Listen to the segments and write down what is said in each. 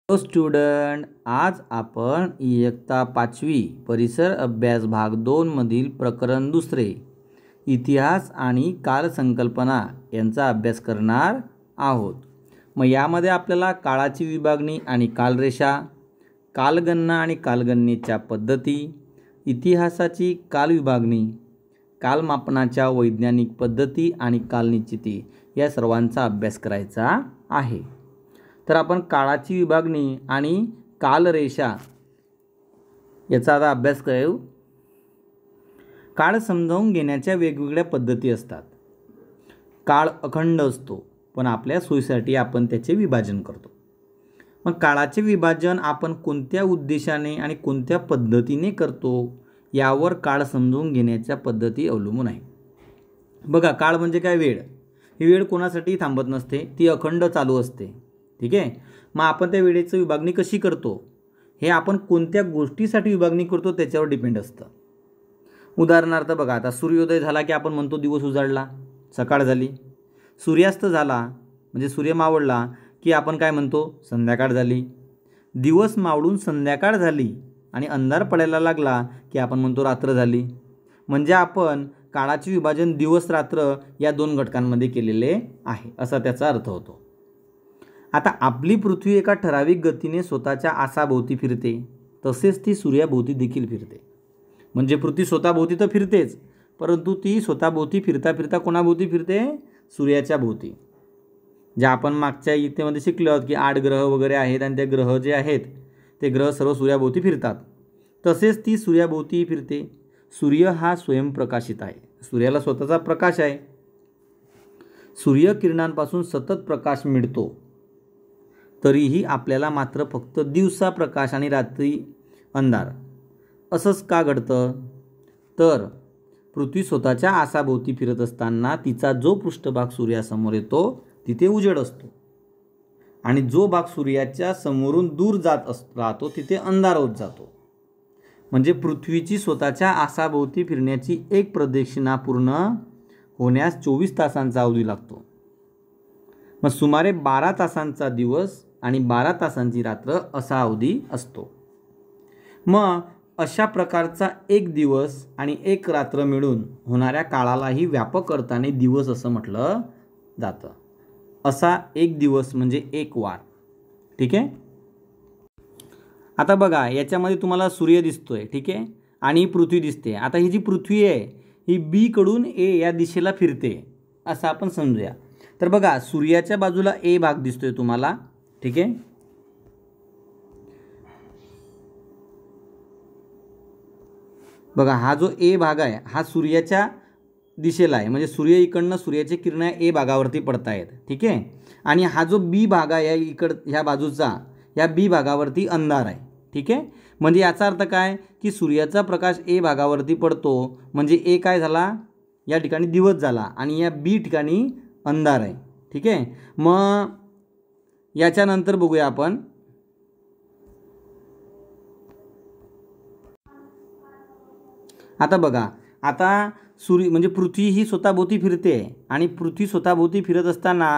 Student, आज आपण इयत्ता 5वी परिसर अभ्यास भाग 2 मधील प्रकरण दुसरे इतिहास आणि कालसंकल्पना यांचा अभ्यास करणार आहोत। मग यामध्ये आपल्याला काळाची विभागणी आणि कालरेषा, कालगणना आणि कालगणनेच्या पद्धती, इतिहासाची कालविभागणी, कालमापनाच्या वैज्ञानिक पद्धती आणि कालनिश्चिती या सर्वांचा अभ्यास करायचा आहे। तर आपण काळाची विभागणी आणि कालरेषा याचा आता अभ्यास करू। काळ समजावून घेण्याच्या वेगवेगळ्या पद्धती असतात। काळ अखंड असतो, पण आपल्या सोयीसाठी आपण त्याचे विभाजन करतो। मग काळाचे विभाजन आपण कोणत्या उद्देशाने आणि कोणत्या पद्धतीने करतो यावर काळ समजून घेण्याच्या पद्धती अवलंबून आहे। बघा, काळ म्हणजे काय? वेळ। ही वेळ कोणासाठी थांबत नसते, ती अखंड चालू असते। ठीक आहे। मग आपण त्या वेळेची विभागणी कशी करतो, हे आपण कोणत्या गोष्टीसाठी विभागणी करतो त्याच्यावर डिपेंड असतं। उदाहरणार्थ बघा, आता सूर्योदय झाला की आपण म्हणतो दिवस उजाडला, सकाळ झाली। सूर्यास्त झाला म्हणजे सूर्य मावळला की आपण काय म्हणतो? संध्याकाळ झाली। दिवस मावळून संध्याकाळ झाली आणि अंधार पडायला लागला की आपण म्हणतो रात्र झाली। म्हणजे आपण काळाचे विभाजन दिवस रात्र या दोन घटकांमध्ये केलेले आहे, असा त्याचा अर्थ होतो। आता आपली पृथ्वी एका ठराविक गतीने स्वतःच्या आसाभोवती फिरते, तसेच ती सूर्याभोवती देखील फिरते। म्हणजे पृथ्वी स्वतःभोवती तर फिरतेच, परंतु ती स्वतःभोवती फिरता फिरता कोणाभोवती फिरते? सूर्याच्या भोवती। जे आपण मागच्या इयत्तेमध्ये शिकलो आहोत की 8 ग्रह वगैरे आहेत आणि ते ग्रह जे आहेत ते ग्रह सर्व सूर्याभोवती फिरतात, तसेच ती सूर्याभोवती फिरते। सूर्य हा स्वयंप्रकाशित आहे, सूर्याला स्वतःचा प्रकाश आहे। सूर्यकिरणांपासून सतत प्रकाश मिळतो, तरीही आपल्याला मात्र फक्त दिवसा प्रकाश आणि रात्री अंधार। असंच का घडतं? तर पृथ्वी स्वतःच्या आसाभोवती फिरत असताना तिचा जो पृष्ठभाग सूर्यासमोर येतो तिथे उजेड असतो, आणि जो भाग सूर्याच्या समोरून दूर जात राहतो तिथे अंधार होत जातो। म्हणजे पृथ्वीची स्वतःच्या आसाभोवती फिरण्याची एक प्रदक्षिणा पूर्ण होण्यास 24 तासांचा अवधी लागतो। मग सुमारे 12 तासांचा दिवस आणि 12 तासांची रात्र असा अवधी असतो। मग अशा प्रकारचा एक दिवस आणि एक रात्र मिळून होणाऱ्या काळालाही व्यापक अर्थाने दिवस असं म्हटलं जातं। असा एक दिवस म्हणजे एक वार। ठीक आहे। आता बघा, याच्यामध्ये तुम्हाला सूर्य दिसतोय, ठीक आहे, आणि पृथ्वी दिसते। आता ही जी पृथ्वी आहे ही बी कडून ए या दिशेला फिरते असं आपण समजूया। तर बघा, सूर्याच्या बाजूला ए भाग दिसतोय तुम्हाला, ठीक आहे। बघा, हा जो ए भाग आहे हा सूर्याच्या दिशेला आहे, म्हणजे सूर्य इकडनं सूर्याचे किरण ए भागावरती पडतायत, ठीक आहे। आणि हा जो बी भाग आहे ह्या बाजूचा, या बी भागावरती अंधार आहे, ठीक आहे। म्हणजे याचा अर्थ काय की सूर्याचा प्रकाश ए भागावरती पडतो, म्हणजे ए काय झाला? या ठिकाणी दिवस झाला, आणि या बी ठिकाणी अंधार आहे, ठीक आहे। मग याच्यानंतर बघूया आपण, आता बघा, आता सूर्य म्हणजे पृथ्वी ही स्वतःभोवती फिरते, आणि पृथ्वी स्वतःभोवती फिरत असताना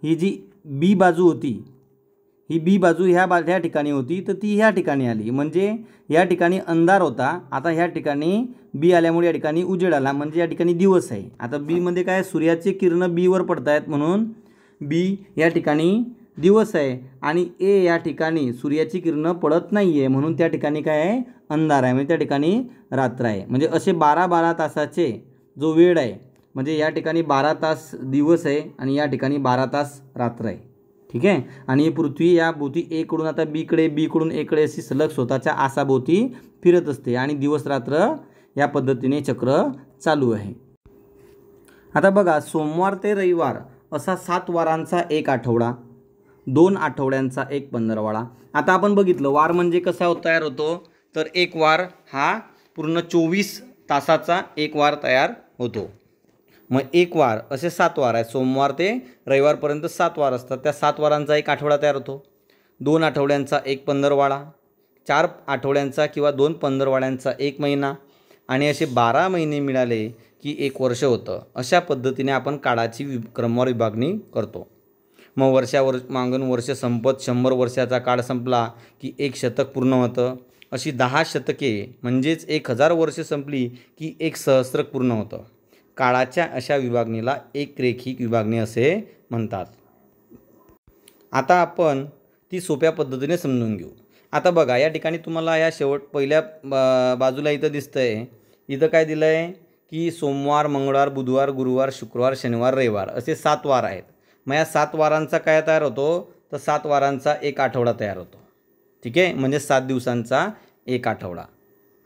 ही जी बी बाजू होती, ही बी बाजू ह्या ठिकाणी होती, तर ती ह्या ठिकाणी आली। म्हणजे या ठिकाणी अंधार होता, आता ह्या ठिकाणी बी आल्यामुळे या ठिकाणी उजेड आला, म्हणजे या ठिकाणी दिवस आहे। आता बी मध्ये काय? सूर्याचे किरण बी वर पडत आहेत, म्हणून बी या ठिकाणी दिवस आहे, आणि ए या ठिकाणी सूर्याची किरण पडत नाही आहे, म्हणून त्या ठिकाणी काय आहे? अंधार आहे, म्हणजे त्या ठिकाणी रात्र आहे। म्हणजे असे 12-12 तासाचे जो वेळ आहे, म्हणजे या ठिकाणी 12 तास दिवस आहे आणि या ठिकाणी 12 तास रात्र आहे, ठीक आहे। आणि पृथ्वी या भोवती ए कडून आता बी कडे, बी कडून ए कडे अशी सलग स्वतःच्या आसाभोवती फिरत असते, आणि दिवस रात्र या पद्धतीने चक्र चालू आहे। आता बघा, सोमवार ते रविवार असा 7 वारांचा एक आठवडा, 2 आठवड्यांचा एक 15वाडा। आता आपण बघितलं वार म्हणजे कसा तयार होतो, तर एक वार हा पूर्ण 24 तासाचा एक वार तयार होतो। मग एक वार असे 7 वार आहे, सोमवार ते रविवारपर्यंत 7 वार असतात, त्या 7 वारांचा एक आठवडा तयार होतो। 2 आठवड्यांचा एक 15वाडा, 4 आठवड्यांचा किंवा 2 15वाड्यांचा एक महिना, आणि असे 12 महिने मिळाले की एक वर्ष होतं। अशा पद्धतीने आपण काळाची क्रमवार विभागणी करतो। मग मागून वर्ष संपत 100 वर्षाचा काळ संपला की 1 शतक पूर्ण होतं. अशी 10 शतके म्हणजेच 1000 वर्ष संपली की 1 सहस्त्रक पूर्ण होतं. काळाच्या अशा विभागणीला एकरेखिक विभागणी असे म्हणतात. आता आपण ती सोप्या पद्धतीने समजून घेऊ. आता बघा, या ठिकाणी तुम्हाला या पहिल्या बाजूला इथं दिसतंय, इथं काय दिलं आहे की सोमवार, मंगळवार, बुधवार, गुरुवार, शुक्रवार, शनिवार, रविवार असे 7 वार आहेत. मग या 7 वारांचा काय तयार होतो, तर 7 वारांचा एक आठवडा तयार होतो. ठीक आहे, म्हणजे 7 दिवसांचा एक आठवडा.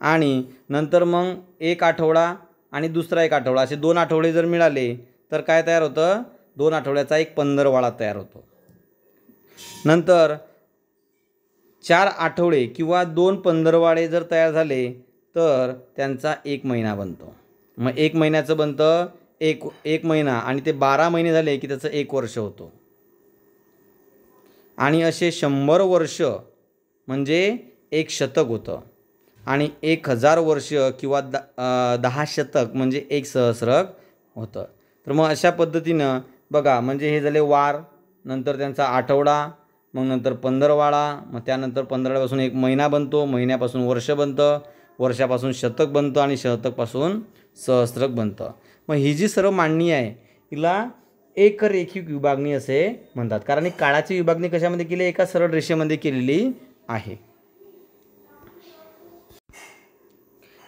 आणि नंतर मग एक आठवडा आणि दुसरा एक आठवडा असे 2 आठवडे जर मिळाले तर काय तयार होतं, 2 आठवड्याचा एक 15वाडा तयार होतो. नंतर 4 आठवडे किंवा 2 15वाडे जर तयार झाले तर त्यांचा 1 महिना बनतो. मग 1 महिन्याचं बनतं एक महिना, आणि ते 12 महिने झाले की त्याचं 1 वर्ष होतं. आणि असे 100 वर्ष म्हणजे 1 शतक होतं. आणि 1000 वर्ष किंवा 10 शतक म्हणजे 1 सहस्त्रक होतं. तर मग अशा पद्धतीनं बघा, म्हणजे हे झाले वार, नंतर त्यांचा आठवडा, मग नंतर 15वाडा, मग त्यानंतर 15वाड्यापासून 1 महिना बनतो, महिन्यापासून वर्ष बनतं, वर्षापासून शतक बनतं, आणि शतकपासून सहस्त्रक बनतं. मग ही जी सर्व मांडणी आहे हिला एकरेखिक विभागणी असे म्हणतात, कारण ही काळाची विभागणी कशामध्ये केली, एका सरळ रेषेमध्ये केलेली आहे.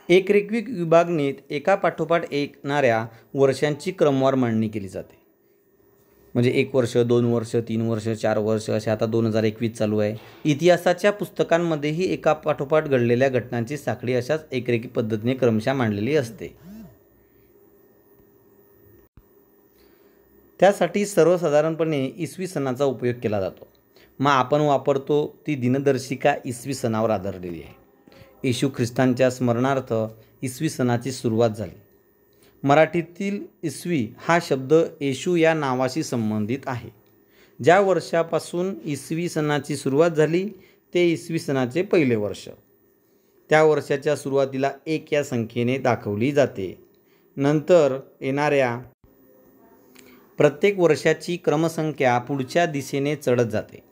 एकरेखिक विभागणीत एका पाठोपाठ येणाऱ्या वर्षांची क्रमवार मांडणी केली जाते. म्हणजे 1 वर्ष, 2 वर्ष, 3 वर्ष, 4 वर्ष असे आता 2021 चालू आहे. इतिहासाच्या पुस्तकांमध्येही एका पाठोपाठ घडलेल्या घटनांची साखळी अशाच एकरेखित पद्धतीने क्रमशः मांडलेली असते. त्यासाठी सर्वसाधारणपणे इसवी सणाचा उपयोग केला जातो. मग आपण वापरतो ती दिनदर्शिका इसवी सणावर आधारलेली आहे. येशू ख्रिस्तांच्या स्मरणार्थ इसवी सणाची सुरुवात झाली. मराठीतील इसवी हा शब्द येशू या नावाशी संबंधित आहे. ज्या वर्षापासून इसवी सणाची सुरुवात झाली ते इसवी सणाचे पहिले वर्ष. त्या वर्षाच्या सुरुवातीला 1 या संख्येने दाखवली जाते. नंतर येणाऱ्या प्रत्येक वर्षाची क्रमसंख्या पुढच्या दिशेने चढत जाते.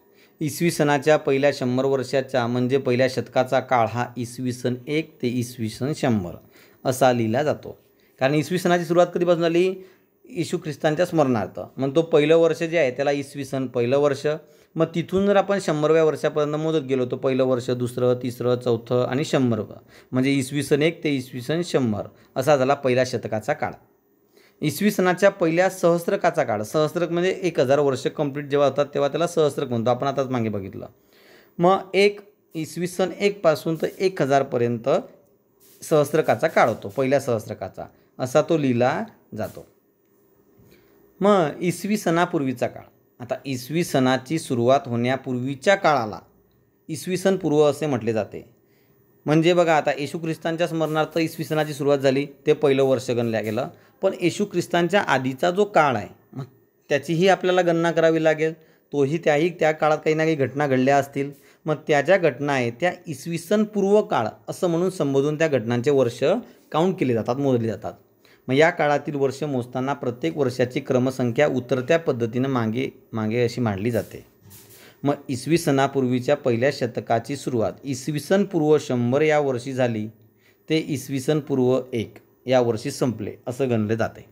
इसवी सणाच्या पहिल्या 100 वर्षाचा म्हणजे पहिल्या शतकाचा काळ हा इसवी सन 1 ते इसवी सन 100 असा लिहिला जातो. कारण इसवी सणाची सुरुवात कधीपासून झाली, येशू ख्रिस्तांच्या स्मरणार्थ. मग तो पहिलं वर्ष जे आहे त्याला इसवी सन पहिलं वर्ष. मग तिथून जर आपण 100व्या वर्षापर्यंत मोजत गेलो तर पहिलं वर्ष, दुसरं, तिसरं, चौथं आणि 100, म्हणजे इसवी सन 1 ते इसवी सन 100 असा झाला पहिल्या शतकाचा काळ. इसवी सणाच्या पहिल्या सहस्त्रकाचा काळ, सहस्त्रक म्हणजे 1000 वर्ष कंप्लीट जेव्हा होतात तेव्हा त्याला सहस्त्रक म्हणतो, आपण आताच मागे बघितलं. मग इसवी सन 1 पासून तर 1000 पर्यंत सहस्त्रकाचा काळ होतो, पहिल्या सहस्त्रकाचा असा तो लिहिला जातो. मग इसवी सणापूर्वीचा काळ, आता इसवी सणाची सुरुवात होण्यापूर्वीच्या काळाला इसवी सन पूर्व असे म्हटले जाते. म्हणजे बघा, आता येशू ख्रिस्तांच्या स्मरणार्थ इसवी सणाची सुरुवात झाली, ते पहिलं वर्ष गणल्या गेलं. पण येशू ख्रिस्तांच्या आधीचा जो काळ आहे मग त्याचीही आपल्याला गणना करावी लागेल. त्या काळात काही ना काही घटना घडल्या असतील. मग त्या ज्या घटना आहेत त्या इसवी सन पूर्व काळ असं म्हणून संबोधून त्या घटनांचे वर्ष काउंट केले जातात, मोजले जातात. मग या काळातील वर्ष मोजताना प्रत्येक वर्षाची क्रमसंख्या उतरत्या पद्धतीनं मागे अशी मांडली जाते. मग इसवी सणापूर्वीच्या पहिल्या शतकाची सुरुवात इसवी सन पूर्व 100 या वर्षी झाली ते इसवी सन पूर्व 1 या वर्षी संपले असं गणले जाते.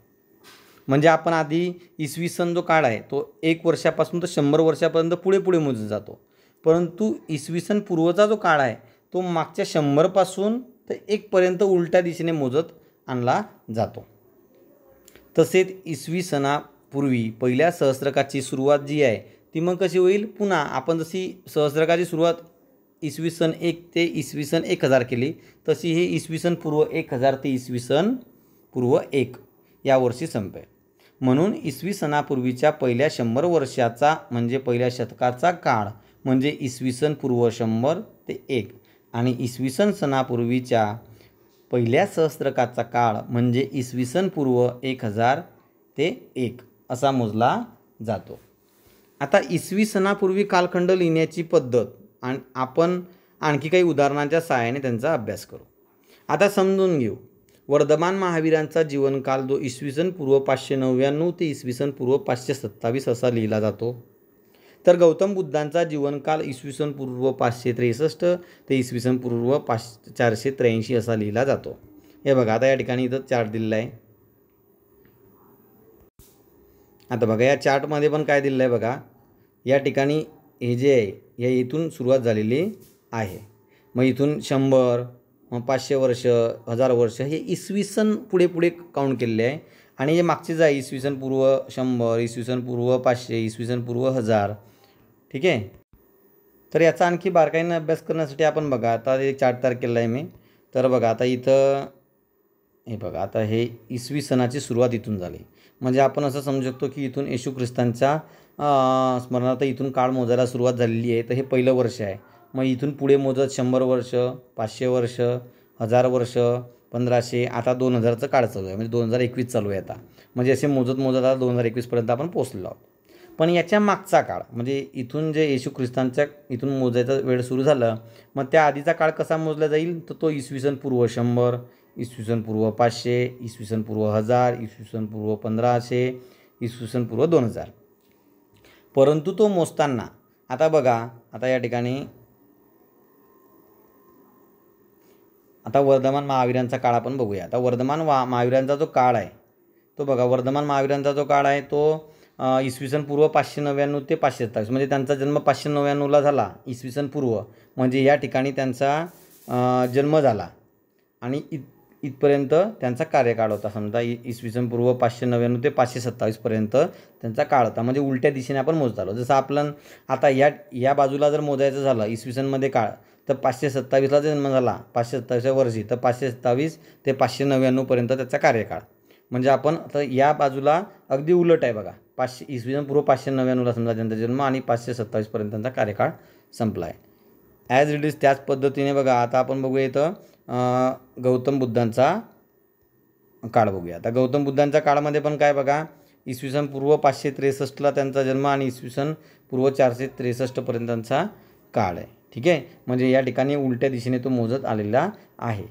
म्हणजे आपण आधी इसवी सन जो काळ आहे तो 1 वर्षापासून तर 100 वर्षापर्यंत पुढे मोजला जातो. परंतु इसवी सन पूर्वचा जो काळ आहे तो मागच्या 100 पासून तर 1 पर्यंत उलट्या दिशेने मोजत आणला जातो. तसेच इसवी सणापूर्वी पहिल्या सहस्त्रकाची सुरुवात जी आहे ती मग कशी होईल, पुन्हा आपण जशी सहस्त्रकाची सुरुवात इसवी सन 1 ते इसवी सन 1000 केली तशी ही इसवी सन पूर्व 1000 ते इसवी सन पूर्व 1 या वर्षी संपेल. म्हणून इसवी सणापूर्वीच्या पहिल्या 100 वर्षाचा म्हणजे पहिल्या शतकाचा काळ म्हणजे इसवी सन पूर्व 100 ते 1 आणि इसवी सणापूर्वीच्या पहिल्या सहस्त्रकाचा काळ म्हणजे इसवी सन पूर्व 1000 ते 1 असा मोजला जातो. आता इसवी सणापूर्वी कालखंड लिहिण्याची पद्धत आणि आपण आणखी काही उदाहरणांच्या सहाय्याने त्यांचा अभ्यास करू. आता समजून घेऊ. वर्धमान महावीरांचा जीवनकाल जो इसवी सन पूर्व 599 ते इसवी सन पूर्व 527 असा लिहिला जातो. तर गौतम बुद्धांचा जीवनकाल इसवी सन पूर्व 563 ते इसवी सन पूर्व 483 असा लिहिला जातो. हे बघा आता या ठिकाणी इथं चार्ट दिलेला आहे. आता बघा या चार्टमध्ये पण काय दिलेलं आहे बघा, या ठिकाणी हे जे आहे या इथून सुरुवात झालेली आहे. मग इथून 100, मग 500 वर्ष, 1000 वर्ष हे इसवी सन पुढे पुढे काउंट केलेले आहे. आणि जे मागचेच आहे इसवी सन पूर्व 100, इसवी सन पूर्व 500, इसवी सन पूर्व 1000. ठीक आहे. तर याचा आणखी बारकाईने अभ्यास करण्यासाठी आपण बघा आता हे चार्ट तयार केलेला आहे मी. तर बघा आता इथं हे बघा आता हे इसवी सनाची सुरुवात इथून झाली. म्हणजे आपण असं समजू शकतो की इथून येशू ख्रिस्तांच्या स्मरणार्थ इथून काळ मोजायला सुरुवात झालेली आहे. तर हे पहिलं वर्ष आहे. मग इथून पुढे मोजत 100 वर्ष, 500 वर्ष, 1000 वर्ष, 1500, आता 2000चं काळ चालू आहे. म्हणजे 2021 चालू आहे आता. म्हणजे असे मोजत मोजत आता 2021पर्यंत आपण पोहोचलो आहोत. पण याच्या मागचा काळ म्हणजे इथून जे येशू ख्रिस्तांच्या इथून मोजायचा वेळ सुरू झाला, मग त्या आधीचा काळ कसा मोजला जाईल तर तो इसवी सन पूर्व 100, इसवी सन पूर्व 500, इसवी सन पूर्व 1000, इसवी सन पूर्व 1500, इसवी सन पूर्व 2000. परंतु तो मोजताना आता बघा आता या ठिकाणी आता वर्धमान महावीरांचा काळ आपण बघूया. आता वर्धमान महावीरांचा जो काळ आहे तो बघा, वर्धमान महावीरांचा जो काळ आहे तो इसवी सन पूर्व 599 ते 527. म्हणजे त्यांचा जन्म 599ला झाला इसवी सन पूर्व. म्हणजे या ठिकाणी त्यांचा जन्म झाला आणि इथपर्यंत त्यांचा कार्यकाळ होता. समजा इसवी सन पूर्व 599 ते 527पर्यंत त्यांचा काळ होता. म्हणजे उलट्या दिशेने आपण मोजत आलो. जसं आपण आता या बाजूला जर मोजायचं झालं इसवी सनमध्ये काळ तर 527ला जन्म झाला 527व्या वर्षी, तर 527 ते 599पर्यंत त्याचा कार्यकाळ. म्हणजे आपण आता या बाजूला अगदी उलट आहे बघा. इसवी सन पूर्व 599ला समजा त्यांचा जन्म आणि 527पर्यंत त्यांचा कार्यकाळ संपला आहे. ॲज इट इज त्याच पद्धतीने बघा आता आपण बघूया इथं गौतम बुद्धांचा काळ बघूया. आता गौतम बुद्धांच्या काळामध्ये पण काय बघा, इसवी सन पूर्व 563ला त्यांचा जन्म आणि इसवी सन पूर्व 463पर्यंत त्यांचा काळ आहे. ठीक आहे. म्हणजे या ठिकाणी उलट्या दिशेने तो मोजत आलेला आहे.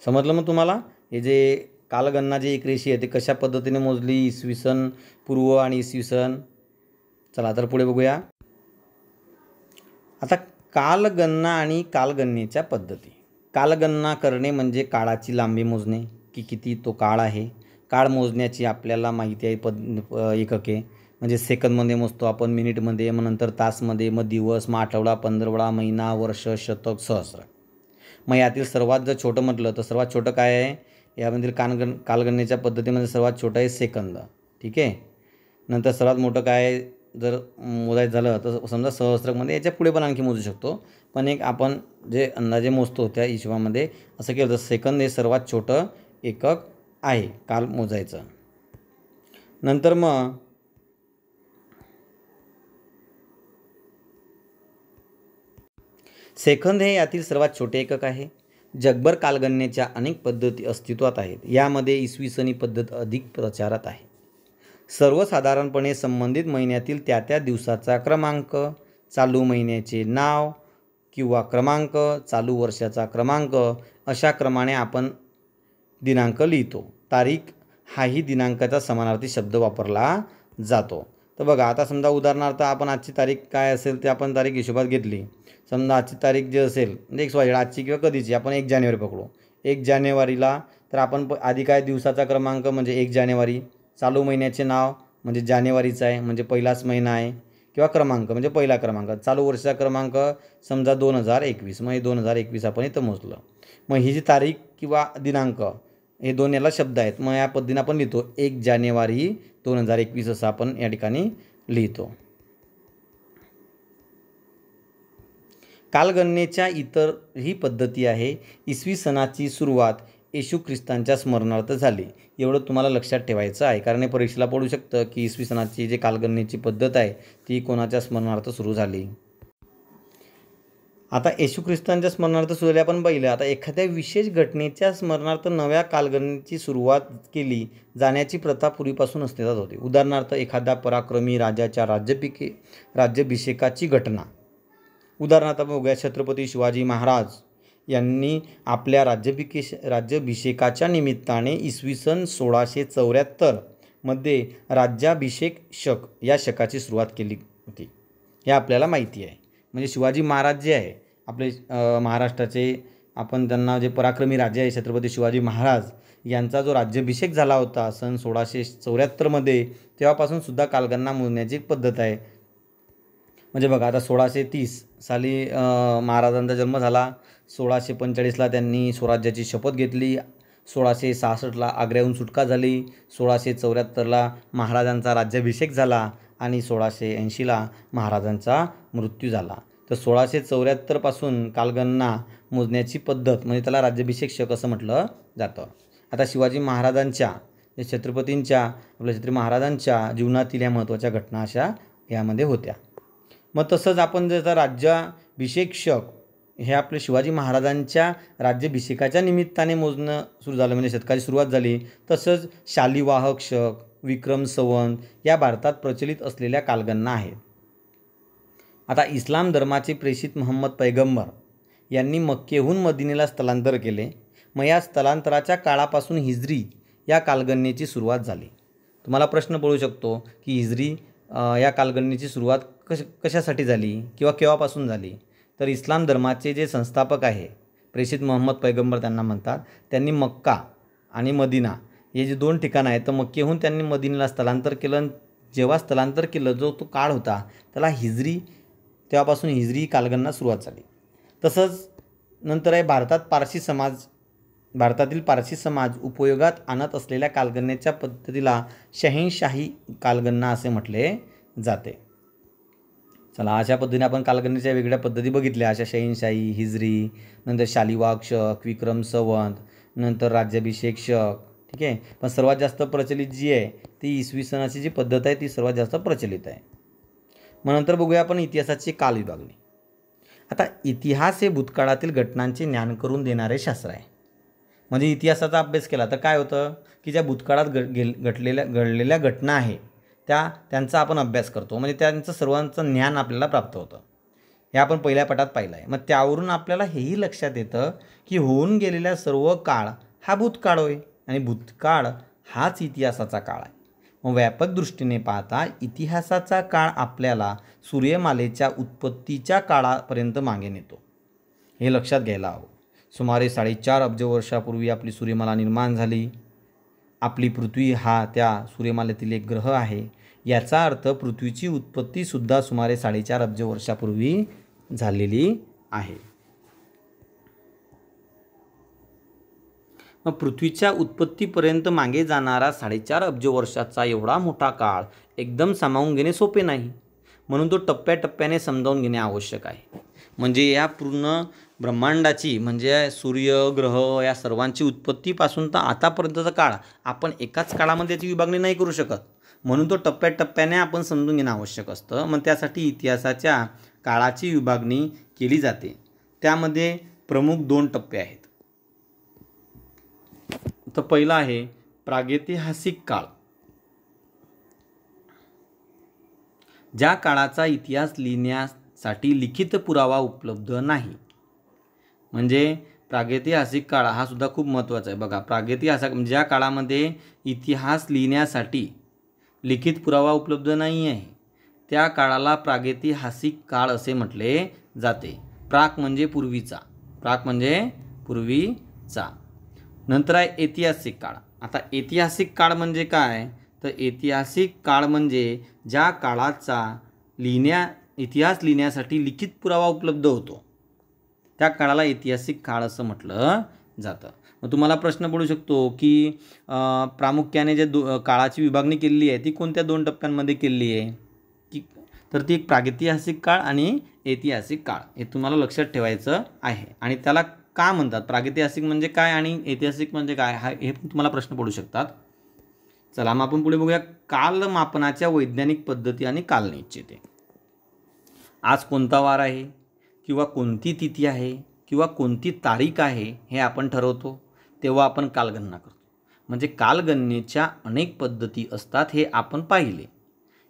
समजलं मग तुम्हाला? हे जे कालगणना जी एक रेषी आहे ते कशा पद्धतीने मोजली इसवी सन पूर्व आणि इसवी सन. चला तर पुढे बघूया. आता कालगणना आणि कालगणनेच्या पद्धती. कालगणना करणे म्हणजे काळाची लांबी मोजणे की किती तो काळ आहे. काळ मोजण्याची आपल्याला माहिती आहे एकके. म्हणजे सेकंदमध्ये मोजतो आपण, मिनिटमध्ये, मग नंतर तासमध्ये, मग दिवस, मग आठवडा, पंधरवडा, महिना, वर्ष, शतक, सहस्र. मग यातील सर्वात जर छोटं म्हटलं तर सर्वात छोटं काय आहे यामधील कालगणनेच्या पद्धतीमध्ये सर्वात छोटं आहे सेकंद. ठीक आहे. नंतर सर्वात मोठं काय आहे जर मोजायचं झालं तर समजा सहस्त्रकमध्ये, याच्या पुढे पण आणखी मोजू शकतो. पण एक आपण जे अंदाजे मोजतो त्या हिशोबामध्ये असं केलं तर सेकंद हे सर्वात छोटं एकक आहे काल मोजायचं. नंतर मग सेकंद हे यातील सर्वात छोटे एकक आहे. जगभर कालगणनेच्या अनेक पद्धती अस्तित्वात आहेत. यामध्ये इसवी सनी पद्धत अधिक प्रचारात आहे. सर्वसाधारणपणे संबंधित महिन्यातील त्या दिवसाचा क्रमांक, चालू महिन्याचे नाव किंवा क्रमांक, चालू वर्षाचा क्रमांक अशा क्रमाने आपण दिनांक लिहितो. तारीख हाही दिनांकाचा समानार्थी शब्द वापरला जातो. तर बघा आता समजा उदाहरणार्थ आपण आजची तारीख काय असेल ते आपण तारीख हिशोबात घेतली. समजा आजची तारीख जी असेल म्हणजे XY आजची किंवा कधीची आपण 1 जानेवारी पकडू. 1 जानेवारीला तर आपण आधी काय दिवसाचा क्रमांक म्हणजे 1 जानेवारी, चालू महिन्याचे नाव म्हणजे जानेवारीचं आहे म्हणजे पहिलाच महिना आहे, किंवा क्रमांक म्हणजे पहिला क्रमांक, चालू वर्षाचा क्रमांक समजा 2021. मग हे 2021 आपण इथं मोजलं. मग ही जी तारीख किंवा दिनांक हे दोन याला शब्द आहेत. मग या पद्धतीने आपण लिहितो 1 जानेवारी 2021 असं आपण या ठिकाणी लिहितो. कालगणनेच्या इतरही पद्धती आहे. इसवी सनाची सुरुवात येशू ख्रिस्तांच्या स्मरणार्थ झाली. एवढं तुम्हाला लक्षात ठेवायचं आहे, कारण हे परीक्षेला पडू शकतं की इसवी सनाची जी कालगणनेची पद्धत आहे ती कोणाच्या स्मरणार्थ सुरू झाली. आता येशू ख्रिस्तांच्या स्मरणार्थ सुरू झाली आपण पाहिलं. आता एखाद्या विशेष घटनेच्या स्मरणार्थ नव्या कालगणनेची सुरुवात केली जाण्याची प्रथा पूर्वीपासून अस्तित्वात होती. उदाहरणार्थ एखाद्या पराक्रमी राजाच्या राज्याभिषेकाची घटना. उदाहरणार्थ बघूया, छत्रपती शिवाजी महाराज यांनी आपल्या राज्याभिषेकाच्या निमित्ताने इसवी सन 1674 मध्ये राज्याभिषेक शक या शकाची सुरुवात केली होती, हे आपल्याला माहिती आहे. म्हणजे शिवाजी महाराज जे आहे आपले महाराष्ट्राचे, आपण त्यांना जे पराक्रमी राजे आहे छत्रपती शिवाजी महाराज यांचा जो राज्याभिषेक झाला होता सन 1674मध्ये, तेव्हापासून सुद्धा कालगणना मोजण्याची एक पद्धत आहे. म्हणजे बघा आता 1630 साली महाराजांचा जन्म झाला, 1645ला त्यांनी स्वराज्याची शपथ घेतली, 1666ला आग्र्याहून सुटका झाली, 1674ला महाराजांचा राज्याभिषेक झाला आणि 1680ला महाराजांचा मृत्यू झाला. तर 1674 पासून कालगणना मोजण्याची पद्धत म्हणजे त्याला राज्याभिषेक शक असं म्हटलं जातं. आता शिवाजी महाराजांच्या छत्रपतींच्या आपल्या छत्रपती महाराजांच्या जीवनातील या महत्त्वाच्या घटना अशा यामध्ये होत्या. मग तसंच आपण जर राज्याभिषेक शक हे आपले शिवाजी महाराजांच्या राज्याभिषेकाच्या निमित्ताने मोजणं सुरू झालं, म्हणजे शतकाची सुरुवात झाली. तसंच शालिवाहक शक, विक्रम संवत या भारतात प्रचलित असलेल्या कालगणना आहेत. आता इस्लाम धर्माचे प्रेषित मोहम्मद पैगंबर यांनी मक्केहून मदिनेला स्थलांतर केले. मग या स्थलांतराच्या काळापासून हिजरी या कालगणनेची सुरुवात झाली. तुम्हाला प्रश्न पडू शकतो की हिजरी या कालगणनेची सुरुवात कशासाठी झाली किंवा केव्हापासून झाली. तर इस्लाम धर्माचे जे संस्थापक आहे प्रेषित मोहम्मद पैगंबर त्यांना म्हणतात, त्यांनी मक्का आणि मदिना हे जे 2 ठिकाणं आहेत, तर मक्केहून त्यांनी मदिनेला स्थलांतर केलं. जेव्हा स्थलांतर केलं जो तो काळ होता त्याला हिजरी, तेव्हापासून हिजरी कालगणना सुरुवात झाली. तसंच नंतर आहे भारतातील पारसी समाज उपयोगात आणत असलेल्या कालगणनेच्या पद्धतीला शहेनशाही कालगणना असे म्हटले जाते. चला, अशा पद्धतीने आपण कालगणनेच्या वेगळ्या पद्धती बघितल्या, अशा शहेनशाही, हिजरी, नंतर शालिवाहक शक, विक्रम संवत, नंतर राज्याभिषेक शक. ठीक आहे. पण सर्वात जास्त प्रचलित जी आहे ती इसवी सनाची जी पद्धत आहे ती सर्वात जास्त प्रचलित आहे. मग नंतर बघूया आपण इतिहासाची काल विभागणी. आता इतिहास हे भूतकाळातील घटनांचे ज्ञान करून देणारे शास्त्र आहे. म्हणजे इतिहासाचा अभ्यास केला तर काय होतं की ज्या भूतकाळात घडलेल्या घटना आहे त्यांचा आपण अभ्यास करतो, म्हणजे त्यांचं सर्वांचं ज्ञान आपल्याला प्राप्त होतं. हे आपण पहिल्या पाठात पाहिलं आहे. मग त्यावरून आपल्याला हेही लक्षात येतं की होऊन गेलेला सर्व काळ हा भूतकाळ होय आणि भूतकाळ हाच इतिहासाचा काळ आहे. मग व्यापक दृष्टीने पाहता इतिहासाचा काळ आपल्याला सूर्यमालेच्या उत्पत्तीच्या काळापर्यंत मागे नेतो, हे लक्षात घ्यायला हवं. सुमारे 4.5 अब्ज वर्षापूर्वी आपली सूर्यमाला निर्माण झाली. आपली पृथ्वी हा त्या सूर्यमालेतील एक ग्रह आहे. याचा अर्थ पृथ्वीची उत्पत्तीसुद्धा सुमारे 4.5 अब्ज वर्षापूर्वी झालेली आहे. मग पृथ्वीच्या उत्पत्तीपर्यंत मागे जाणारा 4.5 अब्ज वर्षाचा एवढा मोठा काळ एकदम सामावून घेणे सोपे नाही, म्हणून तो टप्प्याटप्प्याने समजावून घेणे आवश्यक आहे. म्हणजे या पूर्ण ब्रह्मांडाची म्हणजे सूर्य, ग्रह या सर्वांची उत्पत्तीपासून तर आतापर्यंतचा काळ आपण एकाच काळामध्ये त्याची विभागणी नाही करू शकत, म्हणून तो टप्प्याटप्प्याने आपण समजून घेणं आवश्यक असतं. मग त्यासाठी इतिहासाच्या काळाची विभागणी केली जाते. त्यामध्ये प्रमुख 2 टप्पे आहेत. तर पहिला आहे प्रागैतिहासिक काळ. ज्या काळाचा इतिहास लिहिण्यासाठी लिखित पुरावा उपलब्ध नाही. म्हणजे प्रागैतिहासिक काळ हा सुद्धा खूप महत्त्वाचा आहे. बघा, प्रागैतिहासिक ज्या काळामध्ये इतिहास लिहिण्यासाठी लिखित पुरावा उपलब्ध नाही आहे त्या काळाला प्रागैतिहासिक काळ असे म्हटले जाते. प्राक म्हणजे पूर्वीचा, नंतर आहे ऐतिहासिक काळ. आता ऐतिहासिक काळ म्हणजे काय, तर ऐतिहासिक काळ म्हणजे ज्या काळाचा इतिहास लिहिण्यासाठी लिखित पुरावा उपलब्ध होतो त्या काळाला ऐतिहासिक काळ असं म्हटलं जातं. मग तुम्हाला प्रश्न पडू शकतो की प्रामुख्याने जे काळाची विभागणी केलेली आहे ती कोणत्या 2 टप्प्यांमध्ये केलेली आहे तर ती एक प्रागैतिहासिक काळ आणि ऐतिहासिक काळ, हे तुम्हाला लक्षात ठेवायचं आहे. आणि त्याला का म्हणतात, प्रागैतिहासिक म्हणजे काय आणि ऐतिहासिक म्हणजे काय, हे तुम्हाला प्रश्न पडू शकतात. चला, मग आपण पुढे बघूया कालमापनाच्या वैज्ञानिक पद्धती आणि कालनिश्चिते. आज कोणता वार आहे किंवा कोणती तिथी आहे किंवा कोणती तारीख आहे हे आपण ठरवतो तेव्हा आपण कालगणना करतो. म्हणजे कालगणनेच्या अनेक पद्धती असतात हे आपण पाहिले.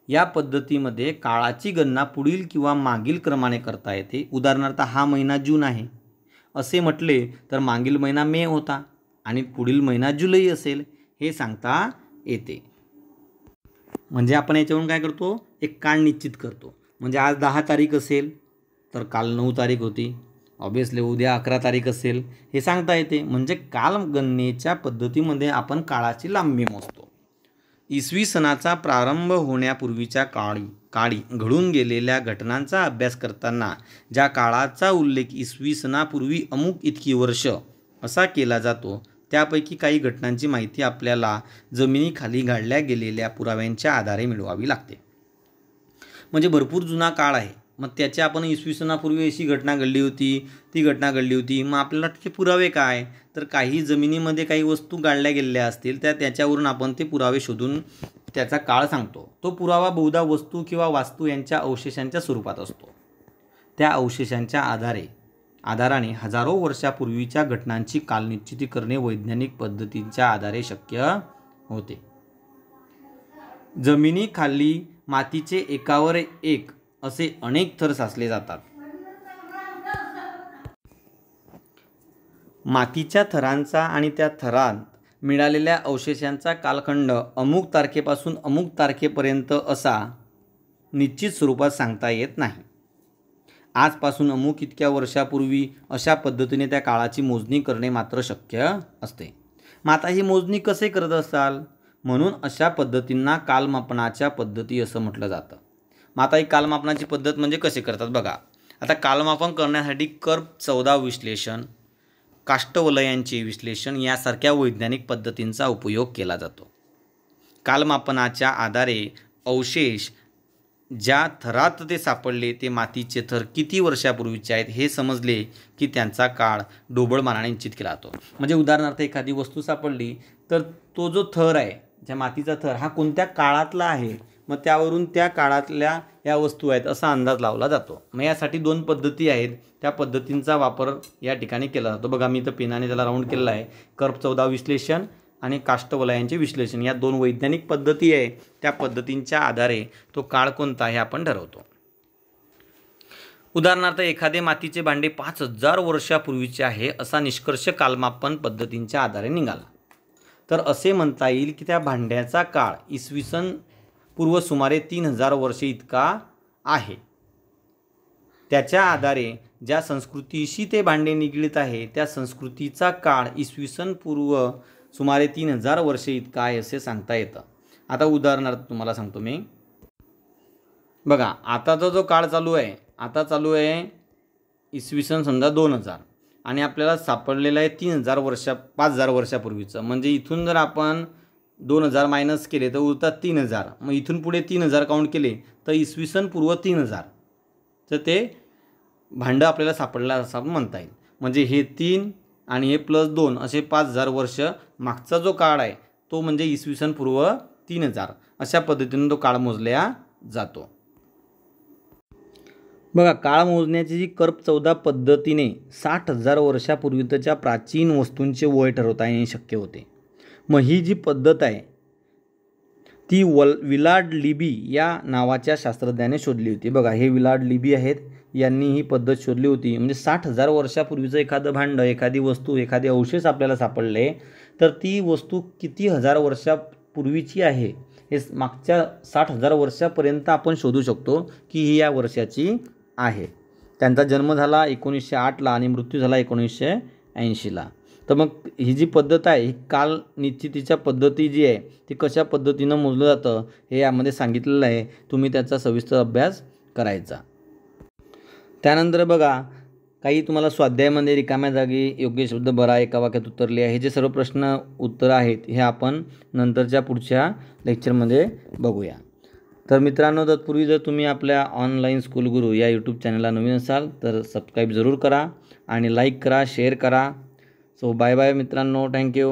या पद्धतीमध्ये काळाची गणना पुढील किंवा मागील क्रमाने करता येते. उदाहरणार्थ हा महिना जून आहे असे म्हटले तर मागील महिना मे होता आणि पुढील महिना जुलै असेल हे सांगता येते. म्हणजे आपण याच्यावरून काय करतो, एक काळ निश्चित करतो. म्हणजे आज 10 तारीख असेल तर काल 9 तारीख होती, ऑब्वियसली उद्या 11 तारीख असेल हे सांगता येते. म्हणजे कालगणनेच्या पद्धतीमध्ये आपण काळाची लांबी मोजतो. इसवी सनाचा प्रारंभ होण्यापूर्वीच्या काळी घडून गेलेल्या घटनांचा अभ्यास करताना ज्या काळाचा उल्लेख इसवी सनापूर्वी अमुक इतकी वर्ष असा केला जातो, त्यापैकी काही घटनांची माहिती आपल्याला जमिनीखाली गाडल्या गेलेल्या पुराव्यांच्या आधारे मिळवावी लागते. म्हणजे भरपूर जुना काळ आहे, मग त्याच्या आपण इसवी सनापूर्वी अशी घटना घडली होती, ती घटना घडली होती, मग आपल्याला त्याचे पुरावे काय, तर काही जमिनीमध्ये काही वस्तू गाडल्या गेलेल्या असतील त्याच्यावरून आपण ते पुरावे शोधून त्याचा काळ सांगतो. तो पुरावा बहुधा वस्तू किंवा वास्तू यांच्या अवशेषांच्या स्वरूपात असतो. त्या अवशेषांच्या आधाराने हजारो वर्षापूर्वीच्या घटनांची कालनिश्चिती करणे वैज्ञानिक पद्धतींच्या आधारे शक्य होते. जमिनीखाली मातीचे एकावर एक असे अनेक थर साचले जातात. मातीच्या थरांचा आणि त्या थरांत मिळालेल्या अवशेषांचा कालखंड अमुक तारखेपासून अमुक तारखेपर्यंत असा निश्चित स्वरूपात सांगता येत नाही. आजपासून अमुक इतक्या वर्षापूर्वी अशा पद्धतीने त्या काळाची मोजणी करणे मात्र शक्य असते. मग आता ही मोजणी कसे करत असाल, म्हणून अशा पद्धतींना कालमापनाच्या पद्धती असं म्हटलं जातं. मग आता ही कालमापनाची पद्धत म्हणजे कसे करतात बघा. आता कालमापन करण्यासाठी कर्ब 14 विश्लेषण, काष्ठवलयांचे विश्लेषण यासारख्या वैज्ञानिक पद्धतींचा उपयोग केला जातो. कालमापनाच्या आधारे अवशेष ज्या थरात ते सापडले ते मातीचे थर किती वर्षापूर्वीचे आहेत हे समजले की त्यांचा काळ ढोबळमानाने निश्चित केला जातो. म्हणजे उदाहरणार्थ एखादी वस्तू सापडली तर तो जो थर आहे, ज्या मातीचा थर हा कोणत्या काळातला आहे, मग त्यावरून त्या काळातल्या या वस्तू आहेत असा अंदाज लावला जातो. मग यासाठी 2 पद्धती आहेत, त्या पद्धतींचा वापर या ठिकाणी केला जातो. बघा मी इथं पेनाने त्याला राऊंड केलेला आहे. कर्ब 14 विश्लेषण आणि काष्ठवलयांचे विश्लेषण या 2 वैज्ञानिक पद्धती आहे. त्या पद्धतींच्या आधारे तो काळ कोणता हे आपण ठरवतो. उदाहरणार्थ एखादे मातीचे भांडे 5000 वर्षापूर्वीचे आहे असा निष्कर्ष कालमापन पद्धतींच्या आधारे निघाला तर असे म्हणता येईल की त्या भांड्याचा काळ इसवी सन पूर्व सुमारे 3000 वर्षे इतका आहे. त्याच्या आधारे ज्या संस्कृतीशी ते भांडे निगडीत आहे त्या संस्कृतीचा काळ इसवी सन पूर्व सुमारे 3000 वर्षे इतका आहे असे सांगता येतं. आता उदाहरणार्थ तुम्हाला सांगतो मी. बघा आताचा जो काळ चालू आहे, आता चालू आहे इसवी सन समजा 2000 आणि आपल्याला सापडलेलं आहे 5000 वर्षापूर्वीचं. म्हणजे इथून जर आपण 2000 मायनस केले तर उरतात 3000. मग इथून पुढे 3000 काउंट केले तर इसवी सन पूर्व 3000 तर ते भांडं आपल्याला सापडलं असं आपण म्हणता येईल. म्हणजे हे 3 आणि हे +2 असे 5000 वर्ष मागचा जो काळ आहे तो म्हणजे इसवी सन पूर्व 3000 अशा पद्धतीने तो काळ मोजला जातो. बघा काळ मोजण्याची जी कर्ब 14 पद्धतीने 60,000 वर्षापूर्वीच्या प्राचीन वस्तूंचे वय ठरवता येणे शक्य होते. मग ही जी पद्धत आहे ती विलार्ड लिबी या नावाच्या शास्त्रज्ञाने शोधली होती. बघा हे विलार्ड लिबी आहेत, यांनी ही पद्धत शोधली होती. म्हणजे 60,000 वर्षापूर्वीचं एखादं भांडं, एखादी वस्तू, एखादे अवशेष आपल्याला सापडले तर ती वस्तू किती हजार वर्षापूर्वीची आहे हे मागच्या 60,000 वर्षापर्यंत आपण शोधू शकतो की ही या वर्षाची आहे. त्यांचा जन्म झाला 1908ला आणि मृत्यू झाला 1980ला. तर मग ही जी पद्धत आहे ही काल निश्चितीच्या पद्धती जी आहे ती कशा पद्धतीनं मोजलं जातं हे यामध्ये सांगितलेलं आहे. तुम्ही त्याचा सविस्तर अभ्यास करायचा. त्यानंतर बघा काही तुम्हाला स्वाध्यायामध्ये रिकाम्या जागी योग्य शब्द भरा, एका वाक्यात उत्तरले आहे. हे जे सर्व प्रश्न उत्तर आहेत हे आपण नंतरच्या पुढच्या लेक्चरमध्ये बघूया. तर मित्रांनो तत्पूर्वी जर तुम्ही आपल्या ऑनलाईन स्कूल गुरु या यूट्यूब चॅनलला नवीन असाल तर सबस्क्राईब जरूर करा आणि लाईक करा, शेअर करा. सो बाय बाय मित्रांनो, थँक्यू.